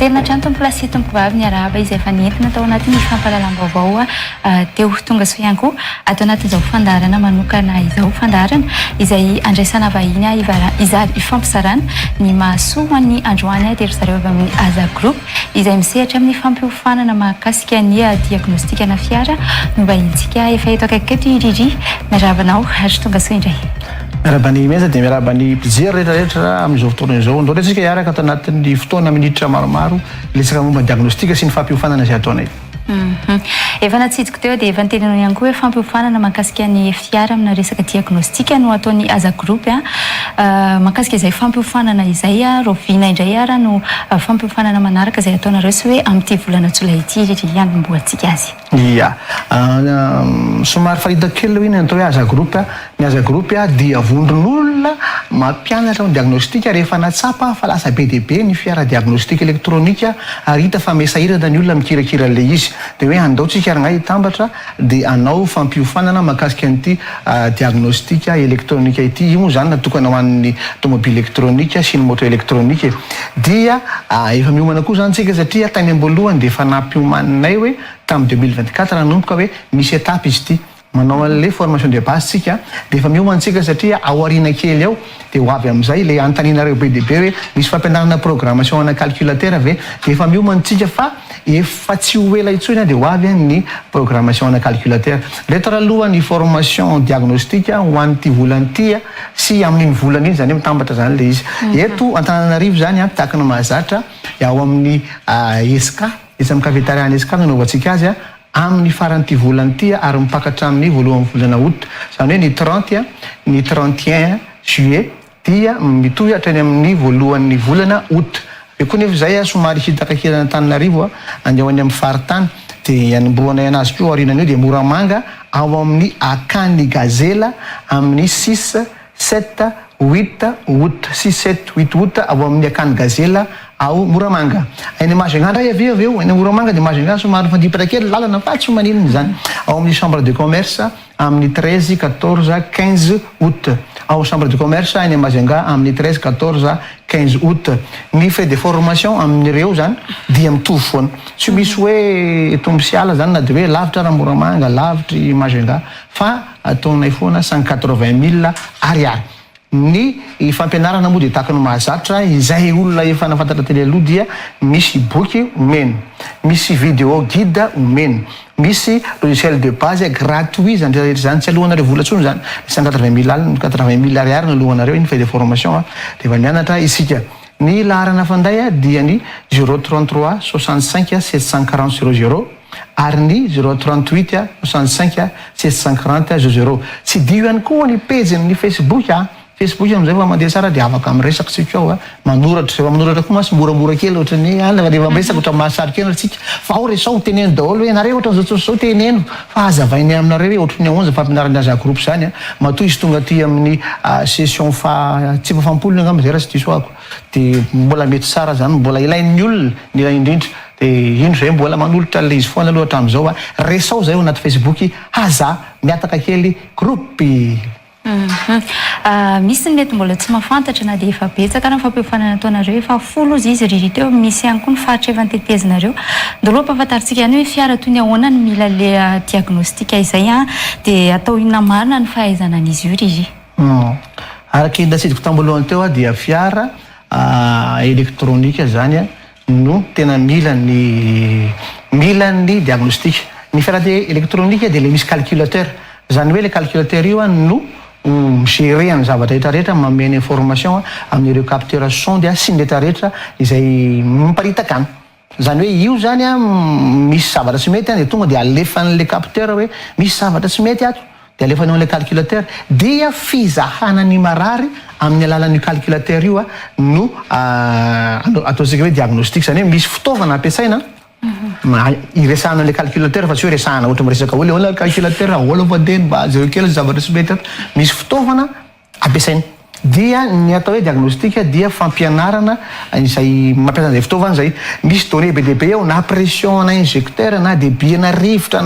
Tena trano plasy tompom-bavy ny araba izay efa nentina atao anatin'ny fampahalalam-baovao teo tonga so ihany koa atao anatin'izao fandarana manokana izao fandarana izay andraisana vahiny ifampizarana ny mahasoa ny androany dia ry zareo avy amin'ny Aza Group izay misehatra amin'ny fampiofanana mahakasika ny diagnostika na fiara no vahintsika efa eto akaiky eto iriri miarabanao ary tonga so indray. Miarabany meza dia miarabany mpijery rehetrarehetra amin'izao fotoana izao. Andao rehetra iaraka atao anatin'ny fotoana minitra maromaro iletsaka momba diagnostika sy ny fampiofanana izay ataonay. Efa natsidiko teo dia efa nitenenao ihany koa hoe fampiofanana mahakasika ny fiara amina resaka diagnostika no ataon'ny Aza Group mahakasika izay fampiofanana izay roviana indray ara no fampiofanana manaraka izay ataonareo sy hoe amin'ity volana jolay ity iry ihany mboantsika azy. Ia, somary farita kely aloha iny atao hoe Aza Group. Ny Aza Group dia vondron'olona mampianatra ny diagnostika rehefa natsapa fa lasa be dia be ny fiara diagnostika elektronika ary hita fa mesahirana ny olona mikirakira le izy. Dia hoe andaotsika arangay hitambatra dia anao fampiofanana mahakasika an'ity diagnostika elektronika ity. Io moa zany natokana ho an'ny tomobily elektronika sy ny moto elektronika. Dia efa miomana koa zany tsika satria tany am-boalohany dia efa nampiomaninay hoe tamin'ny 2024 nanomboka hoe misy étape izy ity. Manao an'ilay formation de base tsika dia efa miomantsika satria ao aoriana kely ao dia ho avy amin'izay ilay antaninareo be dia be hoe misy fampianarana programmation ana calculateur ve dia efa miomantsika fa efa tsy ho ela intsony dia ho avy ny programmation ana calculateur. Rehetra aloha ny formation diagnostika ho an'ity volan'ity sy amin'iny volana iny zany mitambatra zany ilay izy. Eto Antananarivo zany tahaka ny mahazatra ao amin'ny ESK izy amin'ny cafétéria ESK nanaovantsika azy amin'ny faran'ity volan'ity ary mipakatra amin'ny voalohan'ny volana août. Zany hoe ny 30 ny 31 juillet dia mitohy hatrany amin'ny voalohan'ny volana août. Koa nefa izay somary hitakakirana Antananarivo andehoany amin'ny faritany dia hanombohanay anazy koa aorinan'io dia Moramanga ao amin'ny Akany Gazela amin'ny 6 7 8 août 6 7 8 août ao amin'ny Akany Gazela ao Moramanga. Any Majunga ndray avy eo any Moramanga dia Majunga somary fandipatra kely lalana fa tsy maninona zany. Ao amin'ny chambre de commerce amin'ny 13 14 15 août. Ao chambre de commerce any Majunga amin'ny 13 14 15 août. Ny frais de formation amin'ireo zany dia mitovy foana. Tsy misy hoe tombosiala zany na dia hoe lavitra raha Moramanga lavitry Majunga fa ataonay foana 180 000 ariary. Ny fampianarana moa dia tahaka ny mahazatra izay olona efa nafantatra teny aloha dia misy boky omena, misy vidéo guide omena, misy logiciel de base gratuit zany rehetra zany tsy alohanareo vola tsony zany 180 000 ariary no alohanareo iny frais de formation dia efa mianatra isika. Ny laharana fanday dia ny 033 65 740 00 ary ny 038 65 740 00. Tsy dio ihany koa ny page ny Facebook Facebook amizay fa mandeha tsara dia afaka miresaka tsika ao manoratra rehefa manoratra koa masy moramora kely ohatrany rehefa miresaka ohatran'ny mahasarika ena tsika fa ao resao teneno daholo hoe nareo ohatran'izao tsosao teneno fa azavainay aminareo hoe ohatran'ny ahonza fampianarany Aza Group zany matoa izy tonga aty amin'ny session tsy fafampolony angamba zay raha tsy diso ako dia mbola mety tsara zany mbola ilain'ny olona ny iray indrindra dia ino zay mbola manolotra le izy foana aloha hatramin'izao resao zay ao anaty Facebook Aza miataka kely groupe. Misy ny mety mbola tsy mahafantatra na dia efa betsaka na fampiofanana ataonareo efa folo izy ry teo misy ihany koa ny faritra efa nitetezanareo. Ndaloha mpahafantaritsika ihany hoe fiara toy ny ahoana ny mila le diagnostika izay dia atao inona marina ny fahaizana an'izy io ry. Araka indasitiko tambolohany teo dia fiara elektronika zany no tena mila ny diagnostika. Ny fiara elektronika dia le misy calculateur zany hoe le calculateur io no migérer ny zavatra rehetrarehetra mameny information amin'ireo capteur son dia sy ny rehetrarehetra izay miparitaka any. Zany hoe io zany misy zavatra tsy mety dia tonga dia alefan'le capteur hoe misy zavatra tsy mety ato dia alefanao an'le calculateur dia fizahana ny marary amin'ny alalan'io calculateur io no ataontsika hoe diagnostic zany hoe misy fitaovana ampiasaina iresahana le calculateur fa tsy hoe resahana ohatra miresaka hoe le calculateur ahoana vadeny mba zero kely zavatra tsy mety ato misy fitaovana ampiasaina dia ny atao hoe diagnostika dia fampianarana izay mampiasa an'izay fitaovana zay misy données be dia be ao na pression na injecteur na débit na rivotra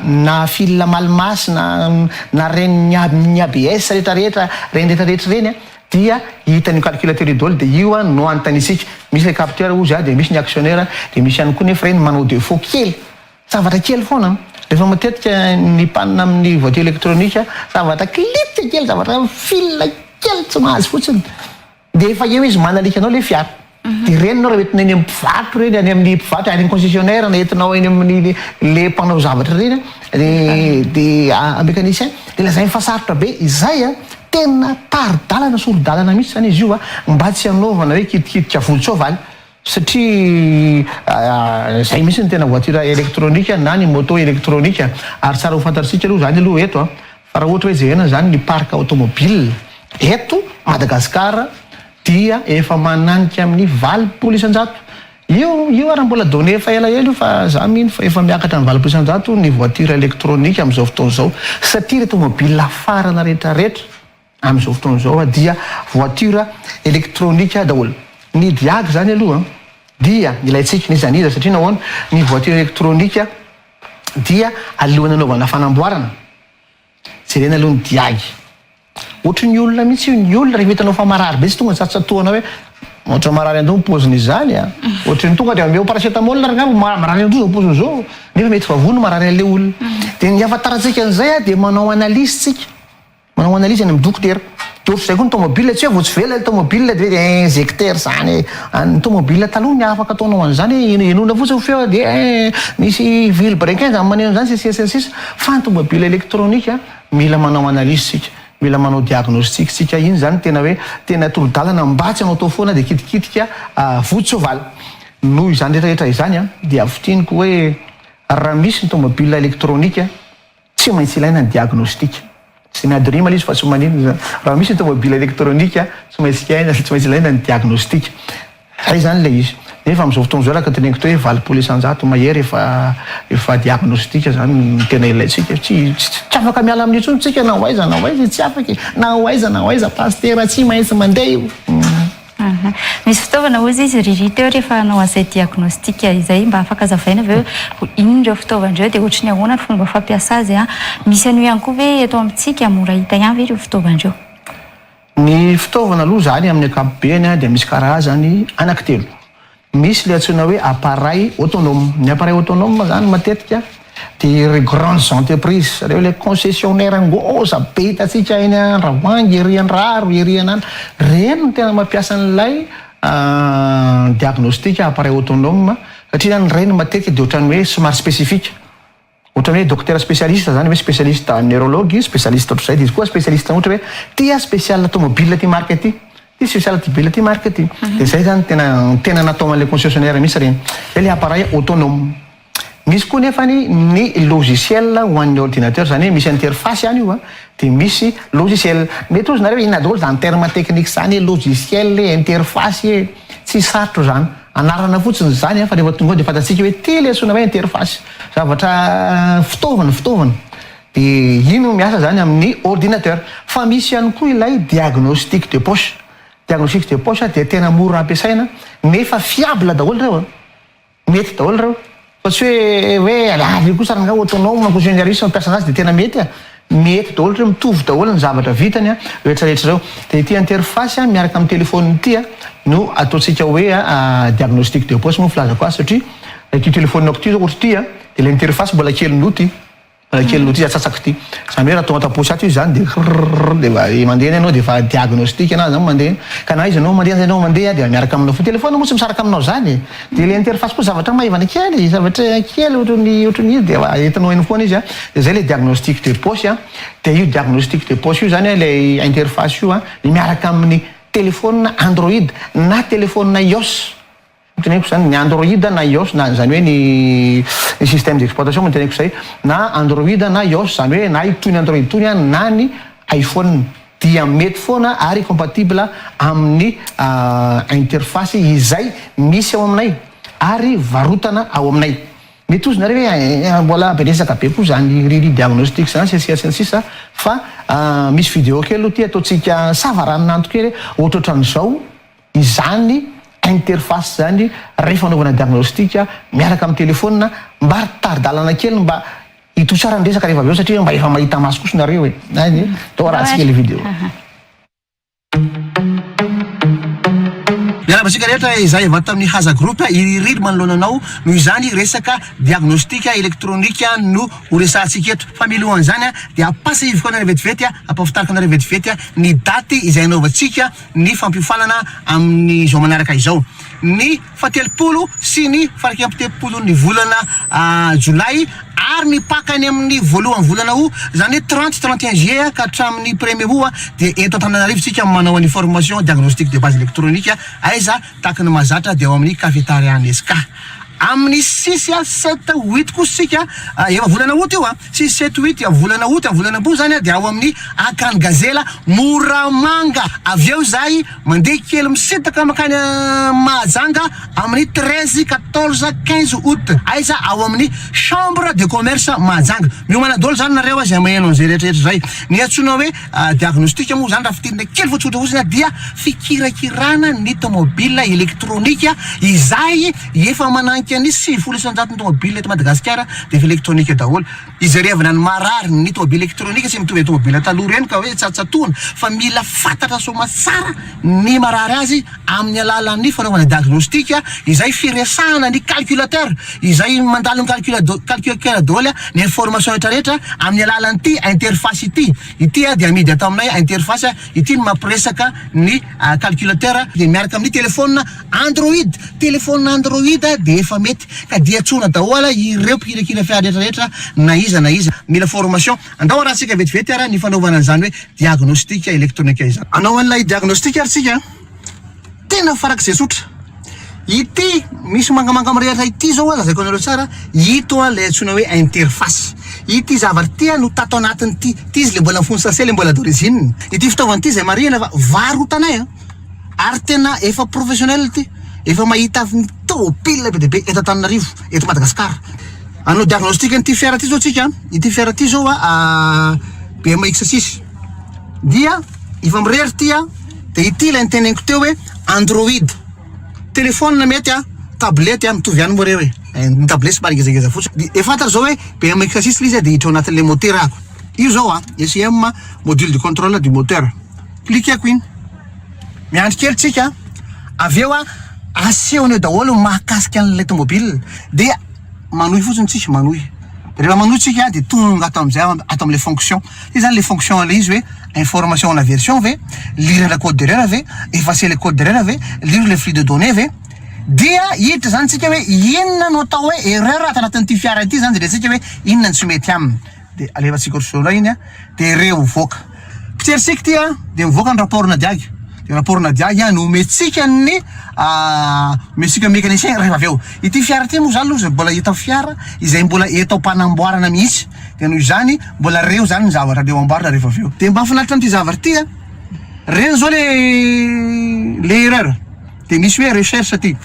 na fil malmasy na reny ny ABS rehetrarehetra reny rehetrarehetra reny dia hitany calculateur idôly dia io a no anontaniasika misy le capteur ozy dia misy ny actionnaire dia misy ihany koa nefa reny manao défaut kely zavatra kely foana rehefa matetika ny panina amin'ny voiture électronique zavatra clip kely zavatra fil kely tsy mahazo fotsiny dia efa eo izy manalika anao le fiara dia reny anao raha entina eny amin'ny mpivarotra reny any amin'ny mpivarotra any amin'ny concessionnaire na entinao eny amin'ny le mpanao zavatra reny dia mécanicien dia lazay fa sarotra be izay a tena taridalana sorodalana mihitsy zany izy io mba tsy hanaovana hoe kitikitika volotsoavaly satria zay mihitsy ny tena voiture électronique na ny moto électronique ary tsara ho fantatsika aloha zany aloha eto fa raha ohatra hoe jerena zany ny parc automobile eto Madagasikara dia efa mananika amin'ny 80 isanjato io ara mbola donné efa elaela fa za mino fa efa miakatra amin'ny 80 isanjato ny voiture électronique amin'izao fotoana izao satria ny automobile farana rehetrarehetra amin'izao fotoana izao dia voiture électronique daholo ny diag zany aloha dia ilaitsika ny zany izy satria nahoana ny voiture électronique dia alohan'ny anaovana fanamboarana jerena aloha ny diag ohatra ny olona mihitsy ny olona rehefa hitanao fa marary be tsy tonga satsatoanao hoe ohatra marary andao poziny izany ohatra ny tonga dia ameo paracetamol rangabo marary andao zao poziny zao nefa mety vavony marary an'le olona dia ny afantarantsika an'izay dia manao analyse tsika manao analyse any amin'ny dokotera dia ohatra zay koa ny tomobile tsy hoe voatsy vela le tomobile dia hoe injecteur zany ny tomobile taloha ny afaka ataonao an'izany enona fotsiny feo dia misy vilebrequin zany maneno zany sisisisisa fa ny tomobile électronique mila manao analyse tsika mila manao diagnostic tsika iny zany tena hoe tena toro-dalana mba tsy anao tao foana dia kitikitika volotsoavaly noho izany rehetrarehetra izany dia avitiniko hoe raha misy ny tomobile électronique tsy maintsy ilaina ny diagnostic sy ny adrima izy fa tsy manino raha misy ny tomobile électronique tsy maintsy ilaina ny diagnostic zay zany le izy nefa amin'izao fotoana zao raha ka teneniko to hoe 80 isanjato mahery efa diagnostic zany tena ilaitsika tsy afaka miala amin'ny intsony tsika na hoaiza tsy afaka na hoaiza pasteur tsy maintsy mandeha io misy fitaovana ozy izy riry teo rehefa anao an'izay diagnostic izay mba afaka azavaina aveo inondreo fitaovandreo dia ohatra ny ahoana ny fomba fampiasa azy misy an'io ihany koa ve eto amintsika mora hita ihany ve ireo fitaovandreo ny fitaovana aloha zany amin'ny ankapobeny dia misy karazany anankitelo misy le antsoina hoe appareil autonome ny appareil autonome zany matetika dia ireo grandes entreprises reo le concessionnaire ngoza be hitatsika eny Andravoahangy ery Andraro ery Anana reny no tena mampiasa an'ilay diagnostic appareil autonome satria zany reny matetika dia ohatrany hoe somary spécifique ohatrany hoe docteur spécialiste zany hoe spécialiste neurologue spécialiste ohatr'izay dia izy koa spécialiste ohatra hoe tia spécial automobile ty marque ty tia spécial automobile ty marque ty dia zay zany tena natao amin'ilay concessionnaire misy reny le appareil autonome misy koa nefa ny logiciel ho an'ny ordinateur zany hoe misy interface ihany io dia misy logiciel mety ozy nareo inona daholo zany terme technique zany logiciel interface tsy sarotro zany anarana fotsiny zany fa rehefa tonga dia fantatsika hoe ty le antsoina hoe interface zavatra fitaovana dia ino miasa zany amin'ny ordinateur fa misy ihany koa ilay diagnostic de poche dia tena mora ampiasaina nefa fiable daholo reo mety daholo reo fa tsy hoe alavy kosa ranga autonome concessionnaire mampiasa anazy dia tena mety daholo reo mitovy daholo ny zavatra vitany rehetrarehetra reo dia ity interface miaraka amin'ny telefone ity no ataontsika hoe diagnostic de poche moa filazako azy satria ity telefoninako ty zao ohatra ty dia le interface mbola kely noty atsatsaky ty zany hoe raha tonga taposy ato izy zany dia mandeha anao dia efa diagnostic anazy zany mandeha ka na izy anao mandeha dia miaraka aminao fo telefone moa tsy misaraka aminao zany dia le interface koa zavatra maivana kely ohatrany izy dia entinao eny foana izy dia zay le diagnostic de poche dia io diagnostic de poche io zany le interface io miaraka amin'ny telefone Android na telefone iOS teneniko zany ny Android na iOS na zany hoe ny système d'exploitation teneniko zay na Android na iOS zany hoe na toy ny Android toy na ny iPhone dia mety foana ary compatible amin'ny interface izay misy ao aminay ary varotana ao aminay mety ozy nareo hoe mbola beresaka be koa zany riry diagnostic zany sisa fa misy vidéo kely aloha ty ataontsika savaranonanto kely ohatrohatran'izao izany interface zany rehefa anaovana diagnostic miaraka amin'ny telefone mba taridalana kely mba hitosara ny resaka rehefa aveo satria mba efa mahita maso kosa nareo tao raha tsika le vidéo miarabasika rehetra izay avy tamin'ny haza groupe iriry manoloana anao noho izany resaka diagnostika elektronika no horesantsika eto fa milohan'izany dia apasaivoka anareo vetivety ampafitarika anareo vetivety ny daty izay anaovantsika ny fampiofanana amin'ny zao manaraka izao ny fatelopolo sy ny faraka ampitelopolo ny volana jolay ary mipakany amin'ny voalohany volana o zany 30-31 juillet ka hatramin'ny 1er août dia eto Antananarivo tsika manao ny formation diagnostic de base électronique aiza tahaka ny mahazatra dia ao amin'ny cafétéria Nesca amin'ny 6-7-8 kosika eva volana août io 6-7-8 volana août volana bo zany dia ao amin'ny Akany Gazela Moramanga avy eo zay mandeha kely misitaka makany Mahajanga amin'ny 13-14-15 août aiza ao amin'ny chambre de commerce Mahajanga miomana dolo zany nareo izay maheno an'izay rehetrarehetra zay ny antsoina hoe diagnostika moa zany raha fiteny kely fotsitra fotsiny dia fikirakirana ny tomobile elektronika izay efa mananky ny 700 tomobile eto Madagasikara dia elektronika daholo izy revana ny marary ny tomobile elektronika sy mitovy tomobile taloha reny ka hoe tsatsatona fa mila fantatra soma tsara ny marary azy amin'ny alalan'ny fanaovana diagnostika izay firesahana ny calculateur izay mandalo ny calculateur daholo ny information rehetrarehetra amin'ny alalan'ity interface ity dia amidy atao aminay interface ity no mampiresaka ny calculateur dia miaraka amin'ny telefona Android dia efa mety ka dia tsona daholo ireo mpikirakira fiara rehetrarehetra na iza mila formation andao raha sika vetivety ara ny fanaovana an'izany hoe diagnostika elektronika izany anao an'ilay diagnostika ary sika tena farak'izay sotra ity misy mangamanga amrehetra ity zao lazaiko anareo tsara ito lay antsoina hoe interface ity zavatra ty no tato anatiny ty izy le mbola fony sase le mbola d'origine ity fitaovana ty zay marina fa varotanay ary tena efa professionnel ty efa mahita tomobile be debe eto Antananarivo eto Madagasikara anao diagnostika n'ity fiara ty zao tsika ity fiara ty zao BMX6 dia efa mirery ty dia ity la niteneniko teo hoe Android telefona mety tablette mitovy ihany moa reo ny tablette somary ngezangeza fotsiny efa fantatra zao hoe BMX6 izy dia hiditra ao anatin'le moteur ako io zao ECM module de contrôle du moteur cliqueko iny miandry kely tsika avy eo asehony daholo mahakasika an'ilay tomobile dia manohy fotsiny tsisy manohy rehefa manohy tsika dia tonga atao amin'izay atao amin'le fonction ty zany le fonction le izy hoe information na version ve lire le code d'erreur ve effacer le code d'erreur ve lire le flux de données ve dia hiditra zany tsika hoe inona no atao hoe erreur ato anatin'ity fiara ity zany dia tsika hoe inona ny tsy mety aminy dia alefatsika orsolona iny dia ireo mivoaka piterisika ty dia mivoaka ny rapportna diagy dia rapportna diagy no ometsika ny mesika mécanicien rehefa avy eo ity fiara ty moa zany aloha mbola hita fiara izay mbola eto mpanamboarana mihitsy dia noho izany mbola reo zany ny zavatra leo amboarina rehefa avy eo dia mba finaritra amin'ity zavatra ty reny zao le erreur dia misy hoe recherche ty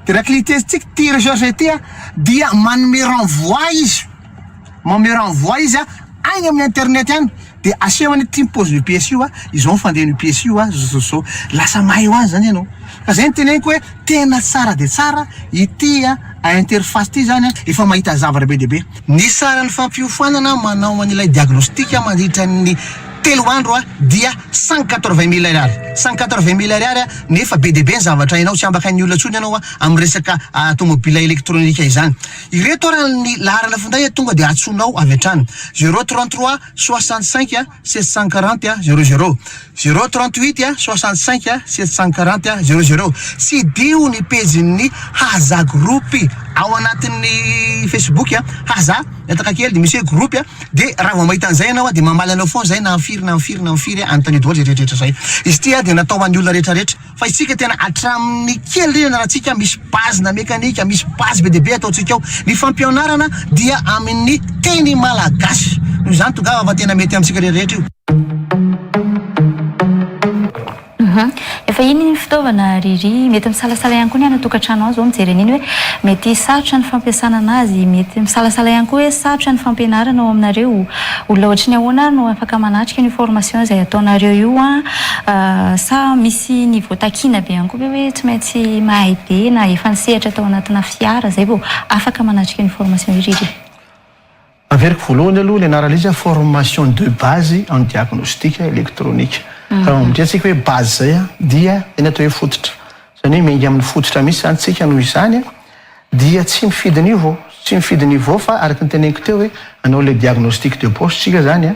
dia raha cliquer-tsika ty recherche ty dia manome renvoi izy agny amin'ny internet any dia asehany ty mipose ny pièce io izao fandeha ny pièce io zao lasa mahay ho azy zany ianao fa zay ny teneniko hoe tena tsara dia tsara ity interface ty zany efa mahita zavatra be dia be ny sarany fampiofanana manao an'ilay diagnostika mandritra ny 3 andro dia 180 000 ariary 180 000 ariary nefa be dia be ny zavatra ianao tsy ambaka ny olona tsony ianao amin'ny resaka tomobile elektronika izany ireto ny laharana finday tonga dia atsonao avy hatrany 033 65 740 00 038 65 740 00 sy dio ny page-ny Haza Group ao anatin'ny Facebook Haza etaka kely dia misy groupe dia raha vao mahita an'izay ianao dia mamala anao foana zay na mifiry anontany daholo rehetrarehetra zay izy ty dia natao an'ny olona rehetrarehetra fa isika tena hatramin'ny kely reny raha tsika misy base na mekanika misy base be dia be ataotsika ao ny fampianarana dia amin'ny teny malagasy noho izany tonga fa tena mety amintsika rehetrarehetra io efa iny ny fitaovana riry mety misalasala ihany koa ny anatokantrano ao zao mijery an'iny hoe mety sarotra ny fampiasana anazy mety misalasala ihany koa hoe sarotra ny fampianarana ao aminareo olona ohatry ny ahoana no afaka manatrika ny formation izay ataonareo io sa misy niveau takina be ihany koa be hoe tsy maintsy mahay be na efa nisehatra atao anatina fiara zay vao afaka manatrika ny formation iriry averiko voalohany aloha le anarana izy formation de base en diagnostic électronique raha mitreantsika hoe base zay dia eny atao hoe fototra zany hoe mengy amin'ny fototra misy zany tsika noho izany dia tsy mifidy niveau tsy mifidy niveau fa araka ny teneniko teo hoe anao le diagnostic de poche tsika zany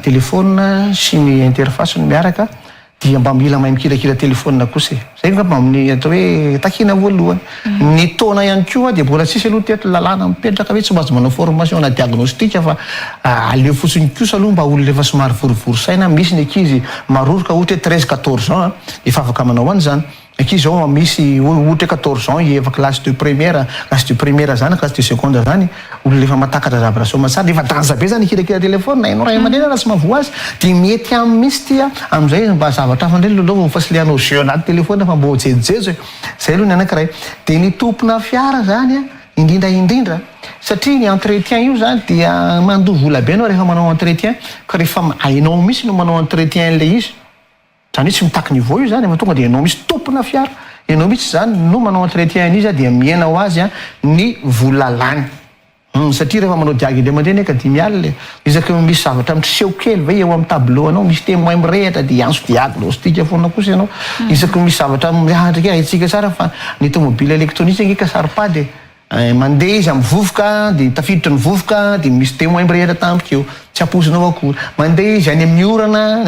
telefona sy ny interface no miaraka dia mba mila mahay mikirakira telefona kosa zay ngamba amin'ny atao hoe takina voalohany ny taona ihany koa dia mbola tsisy aloha teto lalàna mipetraka hoe tsy mba azo manao formation na diagnostic fa aleo fotsiny kosa aloha mba olona efa somary vorivorosaina misy ny ankizy maroroka ohatra hoe 13-14 ans efa afaka manao an'izany ankizy zao misy ohatra 14 ans efa classe de première zany classe de seconde zany olona efa matakatra zavatra somatsara efa danza be zany kirakira telefona hainao raha aman-dreny raha tsy mahavoa azy dia mety amin'ny misy tia amin'izay mba zavatra hafa indray loloha fa sy leanao jeu anaty telefona fa mba ho jejojejo zay aloha ny anankiray dia ny tompona fiara zany indrindraindrindra satria ny entretien io zany dia mandoa vola be anao rehefa manao entretien ka rehefa hainao misy no manao entretien le izy zany hoe tsy mitaky niveau io zany fa tonga dia ianao misy tompona fiara ianao misy zany no manao entretien izy dia miaina ho azy ny vola lany satria rehefa manao diagy le aman-dreny ka dimy alina izaka misy zavatra mitriseho kely va eo amin'ny tableau anao misy témoin mirehatra dia anso diagnostic foana kosa ianao izaka misy zavatra miahandraka haitsika tsara fa ny tomobile électronique angeka saripady mandeha izy amin'ny vovoka dia tafiditra ny vovoka dia misy témoin mirehatra tampika eo tsy apozinao akory mandeha izy any amin'ny orana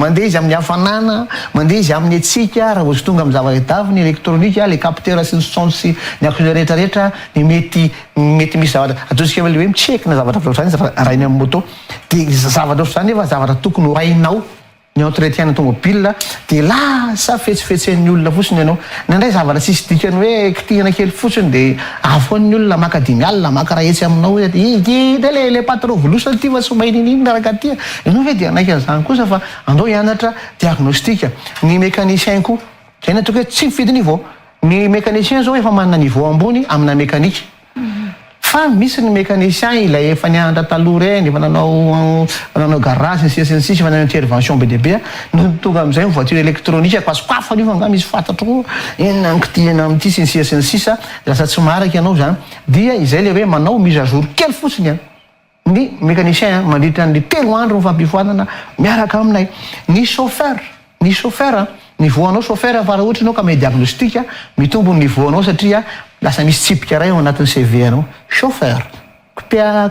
mandeha izy amin'ny hafanana mandeha izy amin'ny atsika raha ozy tonga amin'ny zava-daviny électronique le capteur sy ny son sy ny akoizay rehetrarehetra ny mety misy zavatra ataontsika le hoe mitsekina zavatra ohatrany raha iny amin'ny moto dia zavatra ohatrany efa zavatra tokony ho rainao ny entretien ny tomobile dia lasa fetsifetsen'ny olona fotsiny ianao nandray zavatra tsisy dikany hoe kitihana kely fotsiny dia afoan'ny olona maka 10 alina maka raha etsy aminao ida le patron volosany ty fa somaininy naraka ty ianao hoe dia anaiky an'izany kosa fa andao hianatra diagnostika ny mécanicien koa zay ny ataoko hoe tsy mifidy niveau ny mécanicien zao efa manana niveau ambony amina mécanique fa misy ny mécanicien ilay efa nianatra taloha reny efa nanao garage ny sisy efa nanao intervention be dia be no tonga amin'izay ny voiture électronique akoasokafany io fa nga misy fantatra koa ena nikitihana amin'ity sy ny sisa lasa tsy maharaka ianao zany dia izay le hoe manao mise à jour kely fotsiny ny mécanicien mandritra ny 3 andro ny fampifoanana miaraka aminay ny chauffeur niveau anao chauffeur fa raha ohatra anao ka mahay diagnostic mitombo ny niveau anao satria lasa misy tsipika ray ao anatin'ny CV anao chauffeur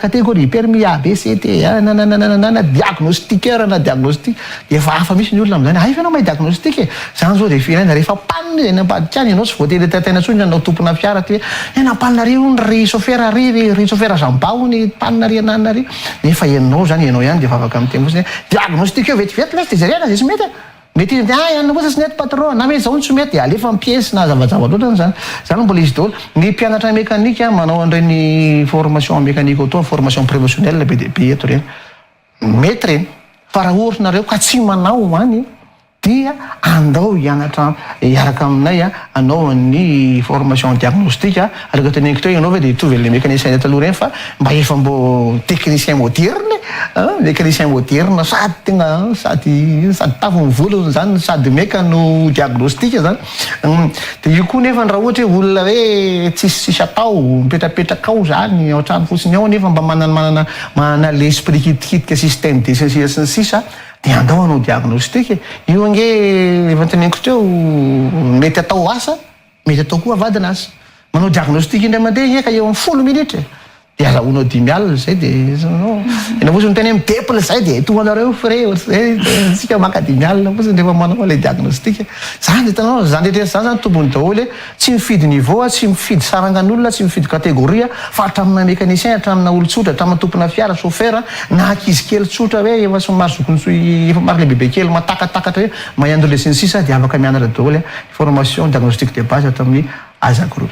catégorie permis A B C D na diagnostiqueur na diagnostic efa hafa misy ny olona amin'izany ay fa anao mahay diagnostic zany zao dia filaina rehefa panina zay nambadika any ianao tsy voatery tataina tsony anao tompona fiara ty hoe napanina ry ony ry chauffeur ry chauffeur zambao ny panina ry anana ry nefa ianao zany ianao ihany dia efa afaka amin'ny teny fotsiny diagnostic io vetivety lesy dia zarena zay tsy mety mety ianona kosa tsy mety patron na hoe zao tsy mety alefa pièce na zavazava loatra zany mbola izy daholo ny mpianatra mécanique manao an'ireny formation mécanique auto formation professionnelle be dia be eto reny mety reny fa raha ohatrnareo ka tsy manao any dia andao hianatra hiaraka aminay anao ny formation diagnostique alaka teneniko teo ianao hoe dia hitovy le mécanicien taloha reny fa mba efa mbo technicien moderne mécanicien moderne sady tegna sady tafo mivola zany sady mécano diagnostique zany dia io koa nefa raha ohatra hoe olona hoe tsisy atao mipetrapetraka ao zany ao an-trano fotsiny ao nefa mba manana l'esprit kitikitika système de sy ny sisa dia andao anao diagnostic io ange efa teneniko teo mety atao asa mety atao koa avadina asa manao diagnostic indray mandeha ka eo amin'ny 10 minitra dia azahoanao 10 alina zay dia ena fosiny teny midepile zay dia toanareo frais sika maka 10 alina fosiny rehefa manao le diagnostic zany dia tanao zany rehetra zany zany tombony daholo tsy mifidy niveau tsy mifidy sarangan'olona tsy mifidy catégorie fa hatramina mécanicien hatramina olotsotra hatramina tompona fiara chauffeur na ankizy kely tsotra hoe efa somary zokony efa maro le bebe kely matakatakatra hoe mahay adolescence sisa dia afaka mianatra daholo formation diagnostic de base atao amin'ny Aza Group.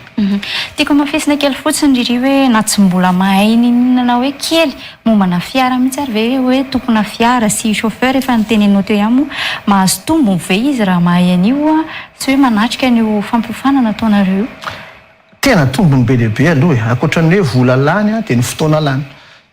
Tiako mafisina kely fotsiny ry hoe na tsy mbola mahay ninana hoe kely mombana fiara mihitsy ary ve hoe tompona fiara sy chauffeur efa nitenenao teo ihany moa mahazo tombony ve izy raha mahay an'io tsy hoe manatrika an'io fampiofanana ataonareo tena tombony be dia be aloha ankoatran'ny hoe vola lany dia ny fotoana lany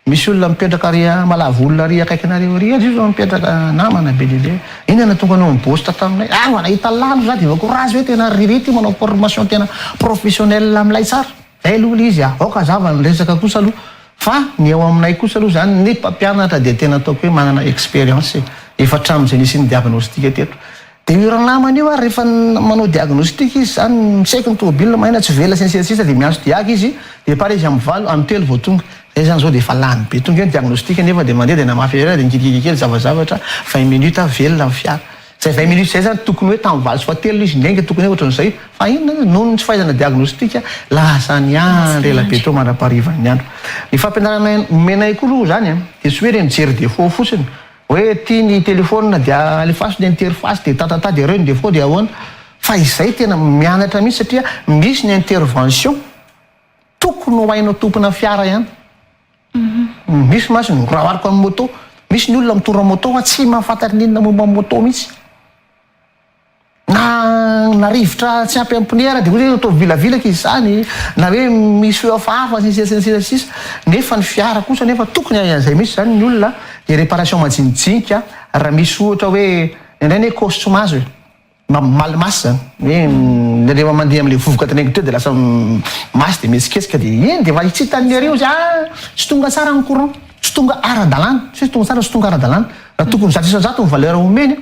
misy olona mipetraka ry malava olona ry akaikinareo ry izy zao mipetraka namana be dia be iny natonga anao mibosta taminay manahita lano za dia vakorazy hoe tena ririty manao formation tena professionnelle amin'ilay tsara zay aloha izy aoka zava ny resaka kosa aloha fa ny ao aminay kosa aloha zany ny mpampianatra dia tena ataoko hoe manana expérience efa hatramin'izay nisy ny diagnostic teto dia iranamany io a rehefa manao diagnostika izy zany misaiko ny tômôbilina mahina tsy vela sensisisa dia miantso diaky izy dia pare izy amin'ny telo vao tonga zay zany zao dia efa lany be tonga hoe diagnostika nefa dia mandeha dia namafy dia nikikikikely zavazavatra 20 minutes velona amin'ny fiara zay 20 minutes zay zany tokony hoe tamin'ny valo sy fatelo izy ndenga tokony hoe ohatran'izay fa inona noho ny tsy fahaizana diagnostika lasa ny andro ela be teo mandraparivan'ny andro ny fampianarana menay koa aloha zany a dia tsy hoe reny jery défaut fotsiny hoe tia ny telefona dia alefaso dia interface dia tatata dia reo ny défaut dia ahoana fa izay tena mianatra mihitsy satria misy ny intervention tokony ho hainao tompona fiara ihany misy masiny raha ariko amin'ny moto misy ny olona mitondra moto fa tsy mahafantatra ninona momba amin'ny moto mihitsy na rivotra tsy ampy ampiniera dia hoe atao vilavilaka izy zany na hoe misy feo hafahafa sisa nefa ny fiara kosa nefa tokony an'izay misy zany ny olona dia réparation majinijinika raha misy ohatra hoe indrany hoe costume malimasy zany hoe rehefa mandeha amin'ilay vovoka tanengy teo dia lasa masy dia mihetsiketsika dia eny dia fa tsy hitan'ny arivo izy tsy tonga tsara ny courant tsy tonga ara-dalàna tsy tonga tsara tsy tonga ara-dalàna raha tokony zato ny valeur omeny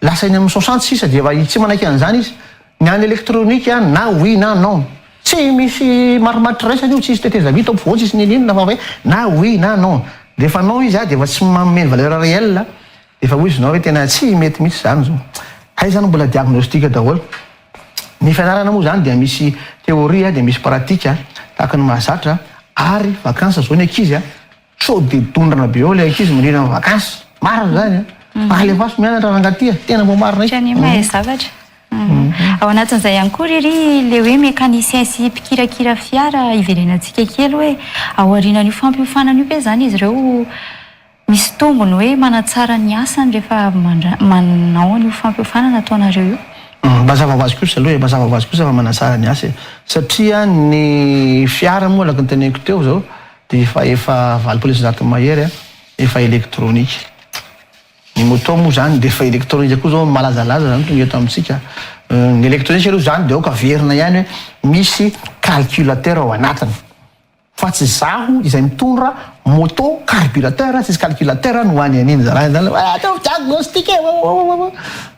lasa iny amin'ny 66 dia efa tsy manaiky an'izany izy ny any elektronika na oui na non tsy misy marimatroresany io tsy isy tetezami top voatsy isy ninina fa hoe na oui na non dia efa non izy dia efa tsy mameny valeur réelle dia efa ho izy nao hoe tena tsy mety mihitsy zany zao hay zany mbola diagnostika daholo ny fianarana moa zany dia misy théorie dia misy pratika tahaka ny mahazatra ary vakansa zao ny ankizy so dia dondrana be eo ilay ankizy mirina amin'ny vakansa marina zany alefaso mianatra rangaty tena mbo marina ny mahay zavatra ao anatin'izay ihany koa riry le hoe mécanicien sy mpikirakira fiara iverenantsika kely hoe ao aorianan'io fampiofanana io be zany izy ireo misy tombony hoe manatsara ny asany rehefa manao an'io fampiofanana ataonareo io mazava ho azy kosa aloha mazava ho azy kosa fa manatsara ny asa satria ny fiara moa laka ny teneniko teo zao dia efa 20% mahery efa elektronika ny moto moa zany dia efa elektronika koa zao malazalaza zany tonga eto amintsika ny elektronika aloha zany dia aoka verina ihany hoe misy calculateur ao anatiny fa tsy zaho izay mitondra moto carburateur tsisy calculateur no hoany an'iny zaraha zany atao diagnostique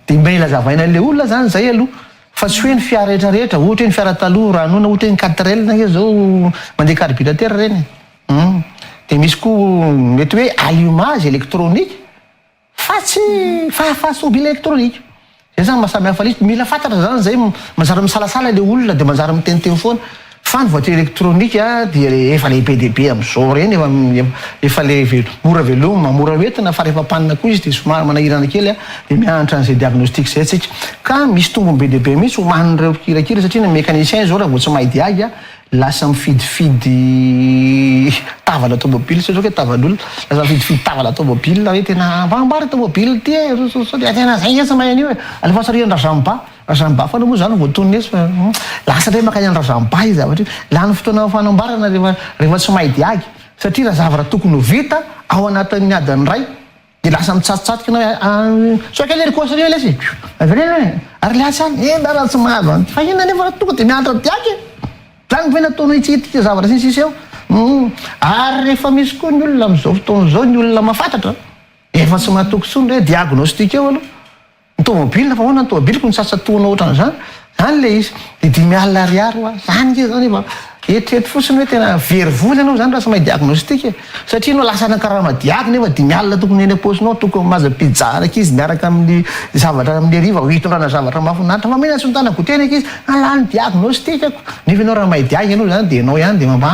dia mba ilazavaina an'ilay olona zany zay aloha fa tsy hoe ny fiara rehetrarehetra ohatra hoe ny fiara taloha raha noana ohatra hoe ny 4L na zao mandeha carburateur reny dia misy koa mety hoe allumage électronique fa tsy fa tobile électronique zay zany mahasamy hafa lizy mila fantatra zany zay manjary misalasala ilay olona dia manjary miteniteny foana fa ny voiture électronique dia efa lehibe dehibe amin'izao reny efa le mora veloma mora hoentina fa rehefa panina koa izy dia somary manahirana kely dia mianatra an'izay diagnostique zay tsika ka misy tombony be dehibe mihitsy homanin'ireo mpikirakira satria ny mécanicien zao raha vao tsy mahay diagy lasa mifidifidy tavala tômôbily tsy hoe taval'olona lasa mifidifidy tavala tômôbily hoe tena ambambary tômôbily ty tena zay esa mahay an'io alefa sarian'ny razamba fa moa zany voatonony esy fa lasa ndray makany any razamba izy zavatra lany fotoana fanambarana rehefa tsy mahay diagy satria raha zavatra tokony ho vita ao anatin'ny adiny ray dia lasa mitsatotsatika so kely rikosany io lesy ary leatsany raha tsy mahazo fa inona nefa tonga dia mianatra diagy zany ve nataonao itsika zavatra sisisy eo ary rehefa misy koa ny olona amin'izao fotoana zao ny olona mahafantatra efa tsy mahatoky tsony hoe diagnostique eo aloha ny tômôbilina fa hoana ny tômôbiliko ny satsatoana ohatran'izany zany le izy dia 10,000 ariary zany ke zany efa etrety fotsiny hoe tena verivoly anao zany raha sy mahay diagnostique satria anao lasa nakarama diagy nefa 10,000 tokony eny am-posinao tokony maza pizza raky izy miaraka amin'ny zavatra amin'ny ariva hitondrana zavatra mahafinaritra fa mena tsy mitana goteny aky izy alany diagnostique ako nefa ianao raha mahay diagy ianao zany dia anao ihany dia mba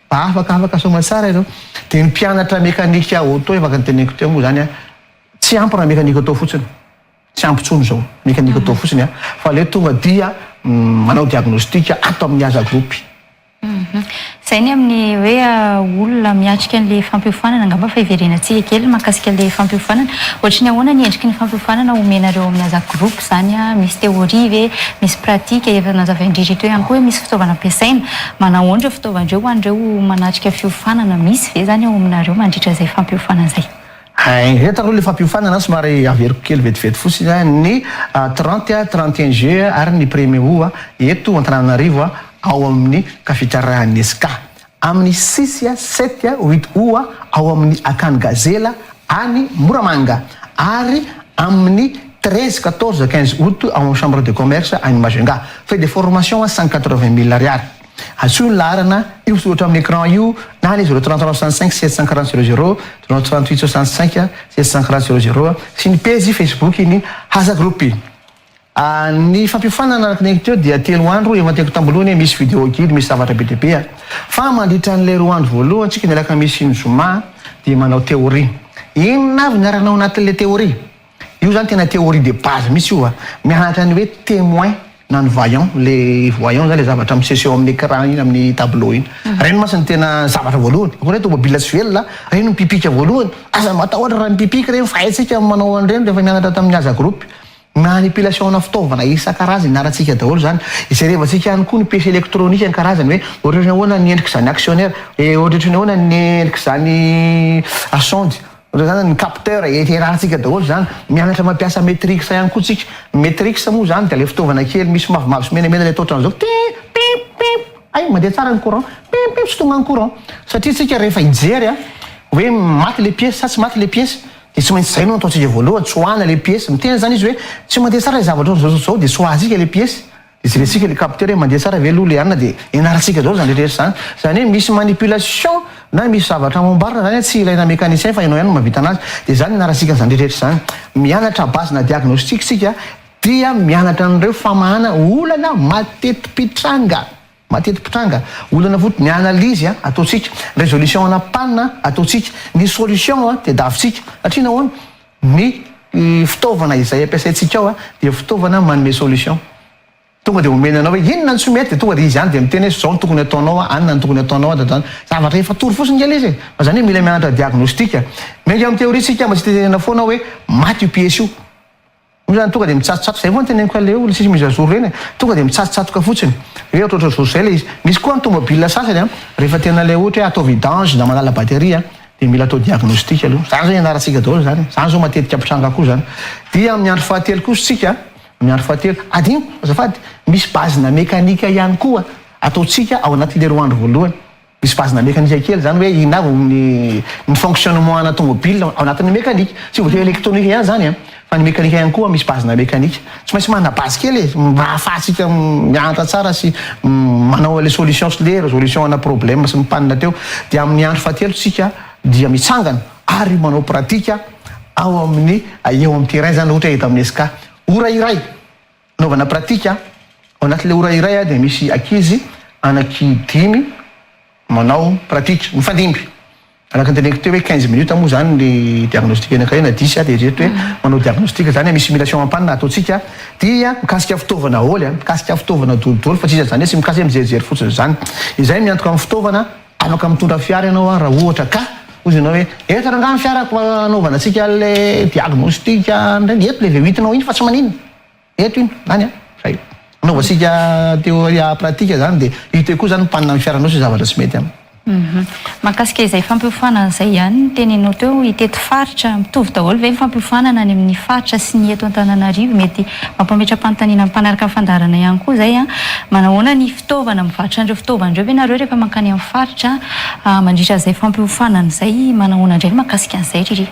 afaka soma tsara ianao dia ny mpianatra mécanique auto efaka ny teneniko teo moa zany tsy ampy raha mécanique auto fotsiny tsy ampy tsony zao mécanique auto fotsiny fa le tonga dia manao diagnostique ato amin'ny aza groupy zay ny amin'ny hoe olona miatrika an'ilay fampiofanana angamba fa iverenantsika kely mahakasika an'ilay fampiofanana ohatra ny ahoana ny endriky ny fampiofanana omenareo amin'ny aza groupe zany misy théorie ve misy pratique efa nazavaindriritra ihany koa hoe misy fitaovana ampiasaina manahoana fitaovandreo ho an'ireo manatrika fiofanana misy ve zany ao aminareo mandritra izay fampiofanana zay rehetra le fampiofanana somary averiko kely vetivety fotsiny ny 30 31 juillet ary ny 1er août eto Antananarivo ao amin'ny cafétéria Nesca amin'ny 6 7 8 août ao amin'ny Akany Gazela any Moramanga ary amin'ny 13, 14, 15 août en chambre de commerce à Majunga. Fait des formations à 180 000 ariary. Azo ny laharana io soratra amin'ny écran io na ny 03365 740 00 038 65 740 00 sy ny page Facebook iny Haza Group. Ny fampifanana araka teo dia 3 andro emateko tambolohany misy vidéo kely misy zavatra be dia be. Fa mandritra n'ilay 2 andro voalohany tsika miaraka misy ny zoma dia manao théorie. Inona avy niaranao anatin'ilay théorie? Io zany tena théorie de base misy io mianatra ny hoe témoin na ny voyant, les voyants zany le zavatra miseseho amin'ny écran iny amin'ny tableau iny. Reny masiny tena zavatra voalohany. Hoe tomobile sy velona, reny mipipika voalohany. Aza matahotra raha mipipika reny fa haitsika manao an'ireny rehefa mianatra tamin'ny Haza Group. Manipulation-na fitaovana isan-karazany naratsika daholo zany. Iserevantsika ihany koa ny pièce électronique ny karazany hoe ohatrany ahoana ny endrika izany actionnaire, ohatrany ahoana ny endrika izany sonde. Zany ny capteur eterantsika daholo zany mianatra mampiasa matrix ihany koa tsika. Matrix moa zany dia le fitaovana kely misy mavomavo sy menamena le atao ohatran'izao ay mandeha tsara ny courant tsy tonga ny courant satria tsika rehefa hijery hoe maty le pièce sa tsy maty le pièce dia tsy maintsy zay no ataontsika voalohany tsoahana le pièce mitena zany izy hoe tsy mandeha tsara le zavatra zao dia tsoahitsika le pièce. Izy le capteur hoe mandeha tsara ve aloha le anina dia ianarantsika daholo zany rehetra zany. Zany hoe misy manipulation na misy zavatra mambarina zany tsy ilaina mécanicien fa ianao ihany no mahavita anazy. Dia zany ianarantsika zany rehetra zany. Mianatra base-na diagnostic sika dia mianatra an'ireo famahana olana mateti-pitranga. Mateti-pitranga. Olana fotony analyse ataontsika, résolution ana panne ataontsika, ny solution dia davitsika. Satria nahoana ny fitaovana izay ampiasaintsika ao dia fitaovana manome solution. Tonga dia omenanao hoe inona no tsy mety, tonga dia izy ihany dia miteny hoe zao no tokony ataonao, anona no tokony ataonao da zany zavatra efa tory fotsiny kely izy. Fa zany hoe mila mianatra diagnostika. Menga amin'ny théorie sika mba tsy tenena foana hoe maty io pièce io. Io zany tonga dia mitsatotsatoka zay foana teneniko an'ilay olona sisy misy azoro reny. Tonga dia mitsatotsatoka fotsiny. Hoe ohatratra zao zay le izy. Misy koa ny tomobile sasany rehefa tena ilay ohatra hoe atao vidange na manala batterie dia mila atao diagnostika aloha. Zany zao ianarantsika daholo zany. Zany zao matetika ampitranga koa zany. Dia amin'ny andro fahatelo kosa sika amin'ny andro fahatelo adino azafady misy base-na mécanique ihany koa ataontsika ao anatin'ilay 2 andro voalohany. Misy base-na mécanique kely zany hoe ina ny fonctionnement ana tomobile ao anatin'ny mécanique. Tsy voatery électronique ihany zany fa ny mécanique ihany koa misy base-na mécanique. Tsy maintsy manana base kely mba ahafahantsika mianatra tsara sy manao les solutions sy le résolution ana problème sy ny panne teo. Dia amin'ny andro fahatelo sika dia mitsangana ary manao pratika ao amin'ny eo amin'ny terrain zany ohatra hita amin'ny SK. Ora iray naovana pratika ao anatin'ilay ora iray dia misy ankizy anaky 5 manao pratika mifandimby. Araka ny teneniko teo hoe 15 minutes moa zany ny diagnostic anankiray na 10 dia rehetra hoe manao diagnostic zany misy simulation en-panne ataontsika dia mikasika fitaovana ôly mikasika fitaovana dodolo fa tsy izy zany hoe tsy mikasika mijery fotsiny zany. Izay miantoka amin'ny fitaovana afaka mitondra fiara ianao raha ohatra ka ozy ianao hoe eto rangano fiarako anaovana antsika le diagnostic ndray eto le V8 iny fa tsy maninona eto iny zany zay anaovantsika théorie pratika zany dia ito koa zany panne amin'ny fiaranao sy zavatra tsy mety Mahakasika izay fampiofanana izay ihany ny teninao teo iteto faritra mitovy daholo ve ny fampiofanana any amin'ny faritra sy ny eto Antananarivo mety mampametra-panontaniana amin'ny mpanaraka fandarana ihany koa izay manahoana ny fitaovana mivarotra an'ireo fitaovana ireo ve nareo rehefa mankany amin'ny faritra mandritra izay fampiofanana izay manahoana indray mahakasika an'izay rirỳ.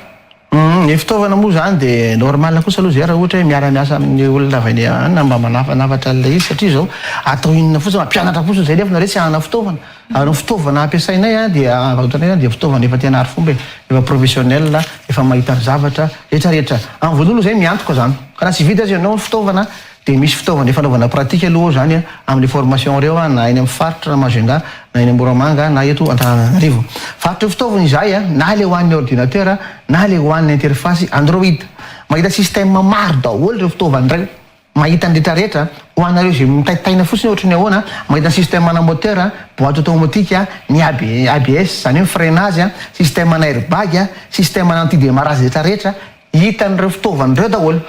Ny fitaovana moa zany dia normal kosa aloha zay raha ohatra hoe miara-miasa amin'ny olona avy any mba manafanafatra an'ilay izy satria zao atao inona fotsiny mampianatra fotsiny zay nefa nareo tsy hanana fitaovana. Ary ny fitaovana ampiasainay dia ohatranay dia fitaovana efa tena ary fomba efa professionnel efa mahita ny zavatra rehetrarehetra. Amin'ny voalohany zay miantoka zany. Ka raha tsy vita izy ianao ny fitaovana dia misy fitaovana efa anaovana pratika aloha zany amin'ny formation reo na eny amin'ny faritra na Majunga na eny Moramanga na eto Antananarivo. Faritra fitaovana izay na le ho an'ny ordinateur na le ho an'ny interface Android. Mahita système maro daholo ireo fitaovana ireo. Mahita ny rehetrarehetra ho anareo izay mitaitaina fotsiny ohatrany ahoana mahita système ana moteur, boîte automatique, ny ABS zany hoe freinage, système ana airbag, système ana anti-démarrage rehetrarehetra hitan'ireo fitaovana ireo daholo.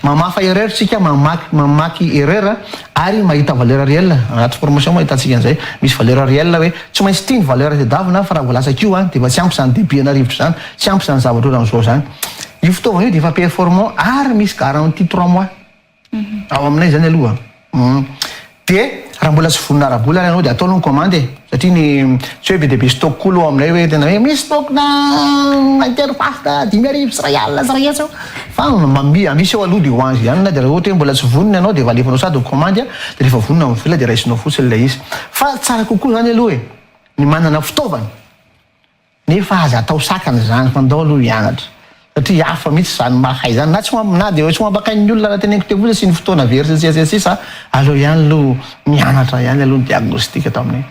Mamafa erreur sika mamaky erreur ary mahita valeur réelle anaty formation mahitantsika an'izay misy valeur réelle hoe tsy maintsy tia ny valeur tadiavina fa raha voalasa kio dia efa tsy ampy zany débit ana rivotra zany tsy ampy zany zavatra ohatran'izao zany. Io fitaovana io dia efa performant ary misy garantie 3 mois ao aminay zany aloha. Dia raha mbola tsy vonona ara-bola ianao dia ataonao commande satria ny tsy hoe be dia be stock koa aminay hoe tena hoe misy stock na interfasta 10,000 sy ray alina sy ray etsao fa misy eo aloha dia hoanzy ihany na dia raha ohatra hoe mbola tsy vonona ianao dia efa alefanao sady commande dia rehefa vonona amin'ny vola dia raisinao fotsiny ilay izy fa tsara kokoa zany aloha e ny manana fitaovana nefa aza atao sakana zany fa andao aloha hianatra satria hafa mihitsy zany mahay zany na dia tsy mampakainy olona raha teneniko teo fotsiny sy ny fotoana very sisa aloha ihany aloha mianatra ihany aloha ny diagnostika atao aminay.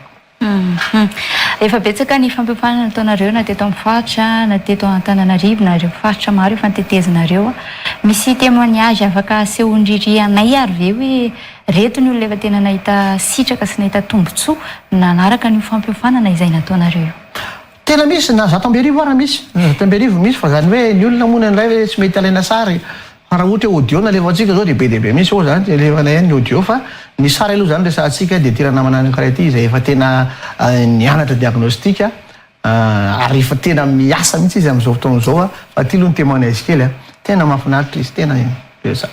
Efa betsaka ny fampiafanana ataonareo na teto amin'ny faritra na teto Antananarivo na ireo faritra maro efa nitetezinareo misy témoignage afaka asehondririanay ary ve hoe reto ny olona efa tena nahita sitraka sy nahita tombotsoa nanaraka ny fampiafanana izay nataonareo? Tena misy na Zatambiarivo ara misy Zatambiarivo misy fa zany hoe ny olona moa nylay hoe tsy mety alaina sary raha ohatra hoe audio nalefantsika zao dia be dia be misy ao zany dia alefana ihany ny audio fa ny sary aloha zany resantsika dia tena namana karaha ity izay efa tena nianatra diagnostika ary efa tena miasa mihitsy izy amin'izao fotoana izao fa ty aloha ny témoignage kely tena mahafinaritra izy tena esa.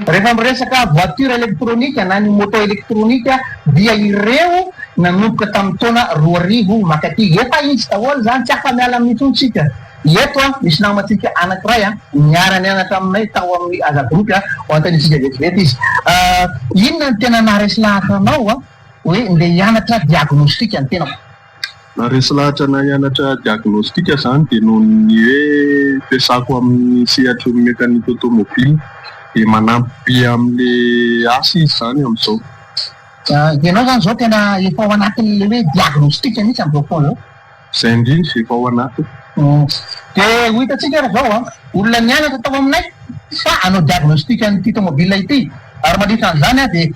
Rehefa miresaka voiture électronique na ny moto électronique dia ireo nanomboka tamin'ny taona 2000 makaty efa izy daholo zany tsy afa miala amin'ny tsika eto misy namatsika anankiray niara nianatra aminay tao amin'ny Aza Group ho antanitsika vetivety izy inona ny tena naharesy lahatra anao hoe nde hianatra diagnostika ny tena naharesy lahatra na hianatra diagnostika zany dia noho ny hoe fiasako amin'ny sehatry ny mécanique automobile dia manampy amin'ny asa izy zany amin'izao. Ianao zany zao tena efa ao anatin'le hoe diagnostika mihitsy amin'izao fotoana zay indrindra efa ao anatiny. Dia ho hitatsika raha zao olona nianatra tao aminay fa anao diagnostika nyity tomobile ity ary mandritra an'izany dia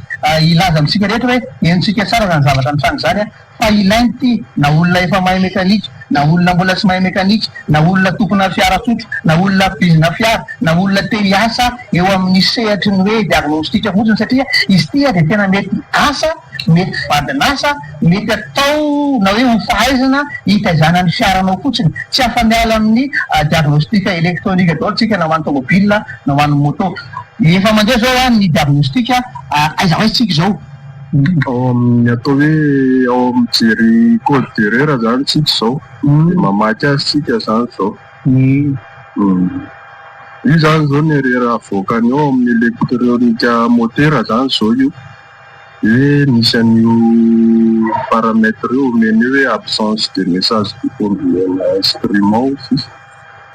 ilaza amintsika rehetra hoe enontsika tsara zany zavatra misany zany fa ilainy ity na olona efa mahay mekanika na olona mbola tsy mahay mekanika na olona tompona fiara tsotra na olona bizina fiara na olona te hiasa eo amin'ny sehatry ny hoe diagnostika fotsiny satria izy ity dia tena mety asa mety vadinasa mety atao na hoe ho fahaizana hitaizana ny fiaranao fotsiny tsy afa-miala amin'ny diagnostika électronique daholo tsika na ho an'ny tomobile na ho an'ny moto efa mandeha zao ny diagnostika aiza hoaizitsika zao ao amin'ny atao hoe ao amin'ny jery code d'erreur zany tsika zao dia mamaky azy tsika zany zao io zany zao ny erreur avoakany ao amin'ny électronique moteur zany zao io hoe misy an'io paramètre io omeny hoe absence de message du conducteur instrument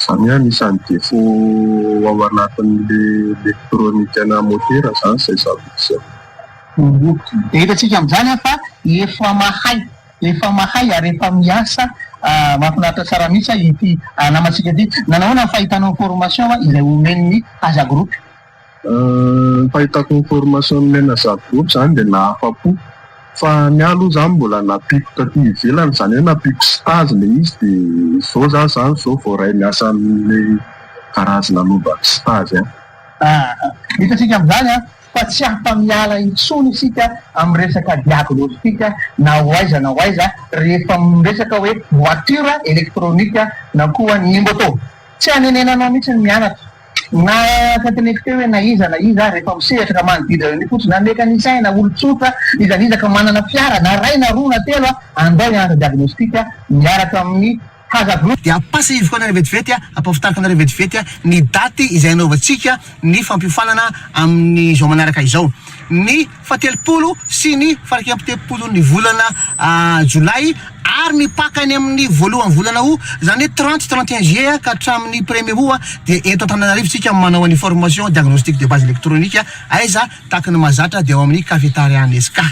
zany anisan'ny défaut ao anatin'le électronique ana moteur zany zay zavatra dia hitatsika amin'izany fa efa mahay ary efa miasa mahafinaritra tsara mihitsy ity namatsika ty nanahoana ny fahitanao information izay omen'ny Aza Group? Fahitako information omena Aza Group zany dia nahafa-po fa ny aloha zany mbola napiko taty ivelany zany hoe napiko stage le izy dia zao zany zao vao ray miasa amin'le karazana lobaka stage hitatsika amin'izany fa tsy afa-miala intsony isika amin'ny resaka diagnostika na hoaiza rehefa miresaka hoe voiture électronique na koa ny moto tsy hanenenanao mihitsy ny mianatra na kateneko teo hoe na iza rehefa misehatra manodidina ny fotsiny na mécanicien na olo-tsotra izanizaka manana fiara na ray na roa na telo andao hianatra diagnostika miaraka amin'ny Aza Group. Dia apasa izy koa na vetivety ampafitarika vetivety ny daty izay anaovantsika ny fampiofanana amin'ny zao manaraka izao ny 30 sy ny 30 ny volana Jolay ary mipakany amin'ny voalohany volana zany 30-31 juillet ka hatramin'ny 1er août dia eto Antananarivo tsika manao ny formation diagnostique de base électronique aiza tahaka ny mahazatra dia ao amin'ny cafétéria Nesca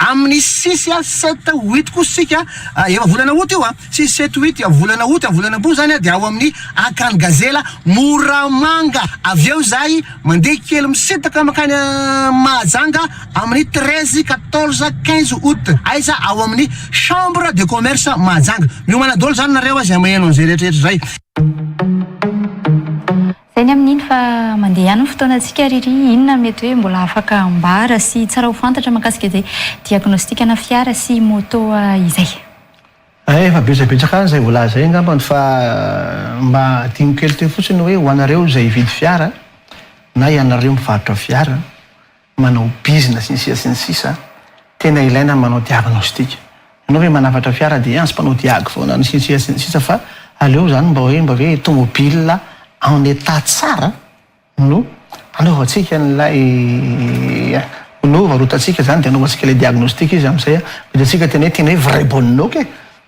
amin'ny 6-7-8 kosika efa volana août io 6-7-8 volana août volana bo zany dia ao amin'ny Akany Gazela Moramanga avy eo zay mandeha kely misitaka makany Mahajanga amin'ny 13-14-15 août aiza ao amin'ny chambre de commerce Mahajanga miomana daholo zany nareo zay maheno an'izay rehetrarehetra zay. Zay ny amin'iny fa mandeha ihany ny fotoanantsika riry inona mety hoe mbola afaka ambara sy tsara ho fantatra mahakasika izay diagnostika na fiara sy moto izay? Efa betsabetsaka zay volaza zay ngambany fa mba dino kely teo fotsiny hoe ho anareo zay hividy fiara na ianareo mivarotra fiara manao business ny sisa tena ilaina manao diagnostic. Ianao hoe manafatra fiara dia sy mpanao diag foana ny sisa fa aleo zany mba hoe tomobile en état tsara no anaovantsika n'ilay no varotantsika zany dia anaovantsika ilay diagnostic izy amin'izay hitantsika tena hoe vrai bonne look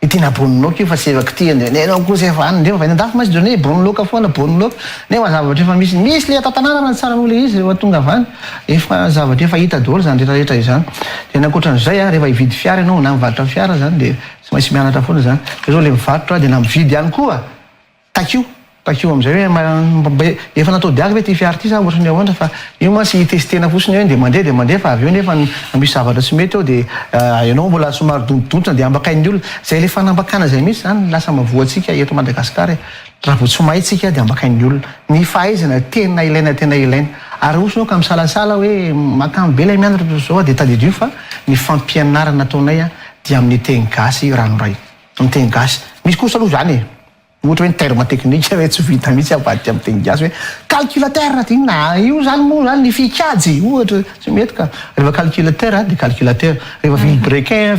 tena bonne look fa sy efaka ty anao kosa efa any ndreo vainandafo masy donné bonne look foana bonne look nefa zavatra efa misy le atao tanàna raha tsara ole izy rehefa tonga avany efa zavatra efa hita daholo zany rehetrarehetra izany tena ankoatran'izay rehefa hividy fiara ianao na mivarotra fiara zany dia tsy maintsy mianatra foana zany zao le mivarotra dia na mividy ihany koa takio am'izay hoe efa natao diagy hoe ty fiara ty sa ohatrany ahoana fa io masy hitestena fotsiny hoe dia mandeha fa avy eo nefa misy zavatra tsy mety eo dia ianao mbola somary dontodontona dia ambakain'ny olona zay le fanambakana zay misy zany lasa mavoatsika eto Madagasikara raha vo tsy maitsika dia ambakain'ny olona ny fahaizana tena ilaina ary osinao ka misalasala hoe makamy be lay mianatra zao dia tadidio fa ny fampianarana ataonay dia amin'ny teny gasy ranoray amin'ny teny gasy misy kosa aloha zany ohatra hoe ny terme technique hoe tsy vita mihitsy avadika amin'ny teny gasy hoe calculateur ty na io zany moa zany ny fikajy ohatra tsy mety ka rehefa calculateur dia calculateur rehefa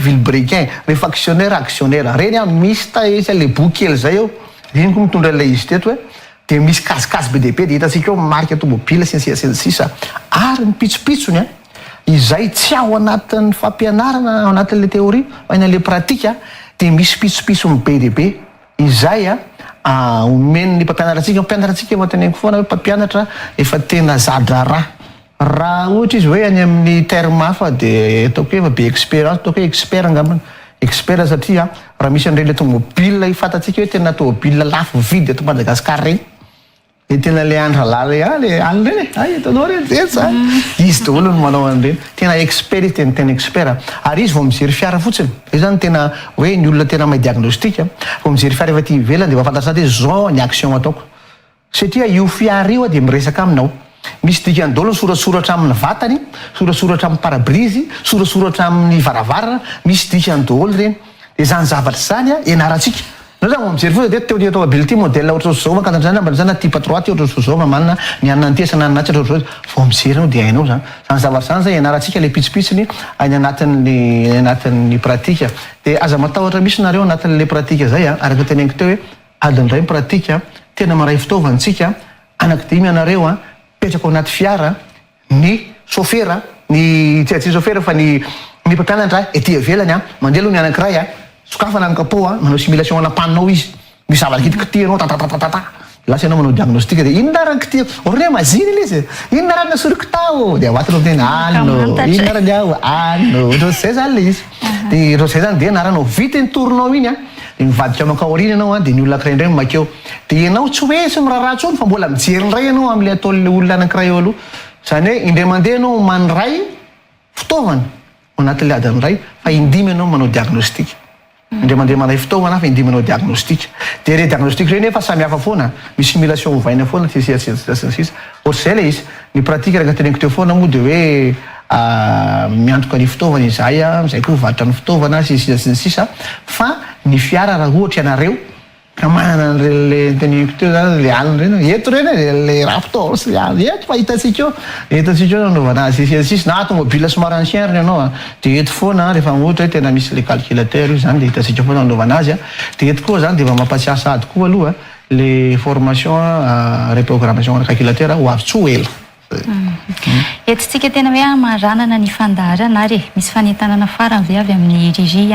vilebrequin rehefa actionnaire reny misy taisa le boky kely zay eo iny koa mitondra ilay izy teto hoe dia misy kazikazy be dia hitantsika eo marika tomobile sisa ary ny pitsopitsony izay tsy ao anatin'ny fampianarana ao anatin'le théorie fa iny le pratika dia misy pitsopitsony be dia be izay omeny ny mpampianaratsika efa teneniko foana hoe mpampianatra efa tena zadra raha ohatra izy hoe any amin'ny terme hafa dia ataoko efa be expérience ataoko hoe expert angambany expert satria raha misy an'ireny le tomobile hifantatsika hoe tena tomobile lafo vidy eto Madagasikara reny dia tena le andra lala le any reny hitanao reny zetsy izy daholo no manao an'ireny tena expert izy tena expert ary izy vao mijery fiara fotsiny io zany tena hoe ny olona tena mahay diagnostic vao mijery fiara efa ty ivelany dia mafantatra sady hoe zao ny action ataoko satria io fiara io dia miresaka aminao misy dikany daholo sorasoratra amin'ny vatany sorasoratra amin'ny parabrise sorasoratra amin'ny varavarana misy dikany daholo reny dia zany zavatra zany ianarantsika nao zany mijery fotsiny dia teo tomobile ty modèle ohatry zao makatany zany zany type 3 ty ohatry zao manana ny anana ny tesana anaty ohatry vao mijery anao dia hainao zany zavatra zany zay ianarantsika le pitsopitsony any anatin'ny pratika dia aza matahotra misy nareo anatin'le pratika zay araka teneniko teo hoe adiny ray pratika tena maray fitaovantsika anankidimy ianareo petraka ao anaty fiara ny chauffeur ny tsy chauffeur fa ny mpampianatra ety ivelany mandeha aloha ny anankiray sokafana ny capot manao simulation anapaninao izy misy zavatra kitikitianao tatatata lasa ianao manao diagnostic dia inona raha kiti orne maziny ilay izy inona raha nasoriko tao dia avatiny tena inona raha ny ao zay zany le izy dia zay zany dia naranao vita ny torinao iny dia mivadika makaorina ianao dia ny olona ankiray indray makeo dia ianao tsy hoe sy miraharaha tsony fa mbola mijery ndray ianao amin'le ataon'le olona anankiray eo aloha zany hoe indray mandeha ianao mandray fitaovana anatin'le adiny ray fa indimy ianao manao diagnostic indray mandeha manday fitaovana fa indimy manao diagnostic dia re diagnostic reny efa samy hafa foana misy simulation ovaina foana sisa ohatr'izay le izy ny pratika raha teneniko teo foana moa dia hoe miantoka ny fitaovana izay zay koa varotra ny fitaovana sisa fa ny fiara raha ohatra ianareo ka manana le teneniko teo zany le alina reny eto reny le raptor sy eto fa hitantsika eo nanaovana azy sisa na tomobile somary ancien reny ianao dia eto foana rehefa ohatra hoe tena misy le calculateur io zany dia hitantsika foana nanaovana azy dia eto koa zany dia mba mampatsiasa ady koa aloha le formation reprogrammation calculateur ho avy tsy ho ela Eto-tsika tena hoe maranana ny fandaharana ary misy fanentanana farany ve avy amin'ny riry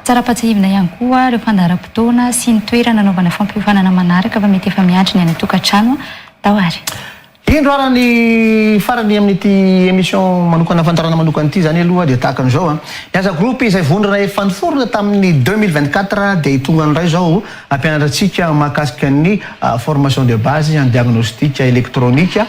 tsara-patsahivana ihany koa ireo fandaharam-potoana sy ny toerana anaovana fampiofanana manaraka fa mety efa miandry ny any tokantrano tahoary. Indro ara ny farany amin'ity émission manokana fantarana manokana ity zany aloha dia tahaka an'izao niaza groupe izay vondrana efa niforona tamin'ny 2024 dia tonga an'ray zao ampianaratsika mahakasika ny formation de base en diagnostic électronique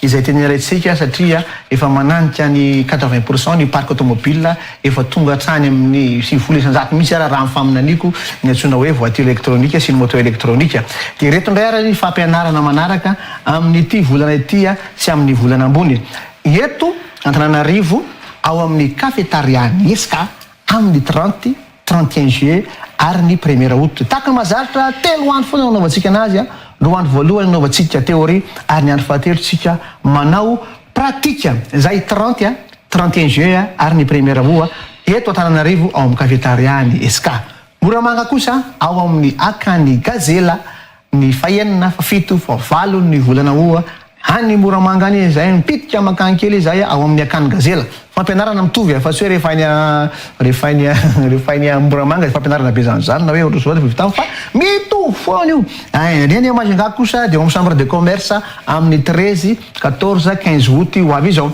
izay tena raitsika satria efa mananika ny 80% ny parc automobile efa tonga hatrany amin'ny 50% misy raha mifaminaniko ny antsoina hoe voiture électronique sy ny moteur électronique dia reto indray ara ny fampianarana manaraka amin'ity volana ity sy amin'ny volana ambony eto Antananarivo ao amin'ny cafétéria Niesca amin'ny 31 juillet ary ny 1er août tahaka mazatra telo andro foana nanaovantsika anazy roa andro voalohany nanaovantsika théorie ary ny andro fahatelo tsika manao pratika zay 31 juin ary ny première voa eto Antananarivo ao amin'ny kafetariany eska. Moramanga kosa ao amin'ny akany gazela ny fahenina fa 7 fa 8 ny volana oa any Moramanga any zay mipitika makany kely zay ao amin'ny akany gazela. Fampianarana mitovy fa tsy hoe rehefa iny Moramanga fampianarana be zany na hoe ohatry zao vitany fa mitovy foana io. Reny Majunga kosa dia amin'ny chambre de commerce amin'ny 13, 14, 15 août ho avy izao.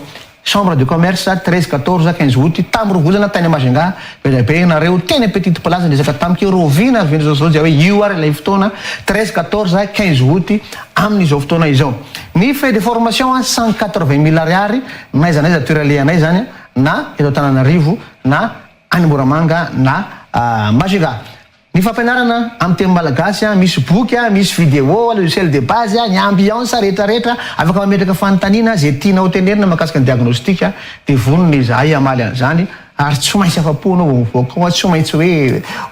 Chambre de commerce 13, 14, 15 août tamro volana tany Majunga be nareo teny petite place resaka tamike rovina viny zao dia hoe io ary ilay fotoana 13, 14, 15 août amin'izao fotoana izao. Ny frais de formation 180 000 ariary naiza toeralehanay zany na eto Antananarivo na any Moramanga na Majunga. Ny fampianarana amin'ny teny malagasy misy boky misy vidéo logiciel de base ny ambiance rehetrarehetra afaka mametraka fanontaniana zay tianao tenerina mahakasika ny diagnostika dia vonona izahay amaly an'izany ary tsy maintsy afapo anao vao mivoaka tsy maintsy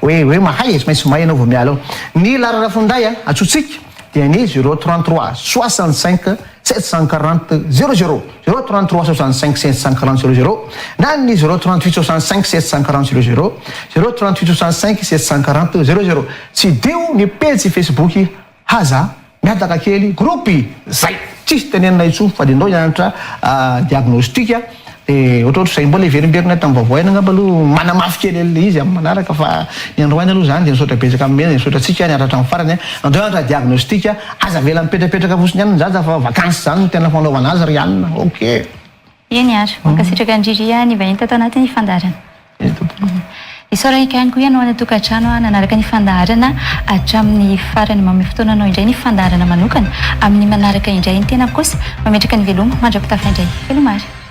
hoe mahay tsy maintsy mahay anao vao miala ao. Ny lararafonday atsotsika dia ny 033 65 740 00 033 65 740 00 na ny 038 65 740 00 038 65 740 00. Tsy deo ny page Facebook haza miataka kely groupy zay tsisy tenenina intsony fa dia ndao hianatra diagnostika dia ohatrohatry zay mbola heverimberina tamin'ny vaovao angamba aloha manamafy kely ilay izy amin'ny manaraka fa ny androany aloha zany dia nisaotra betsaka amin'ny mena nisaotratsika niaratra amin'ny farany andao hianatra diagnostika aza vela mipetrapetraka fosiny ihany nyzaza fa vakansy zany no tena fanaovana azy ry anina ok eny ary mankasitraka andriria ny vahiny tato anatin'ny fandarana isaoraka ihany koa ianao any tokantrano nanaraka ny fandaharana hatramin'ny farany mamy fotoananao indray ny fandaharana manokana amin'ny manaraka indray ny tena kosa mametraka ny veloma mandrapitafa indray velomary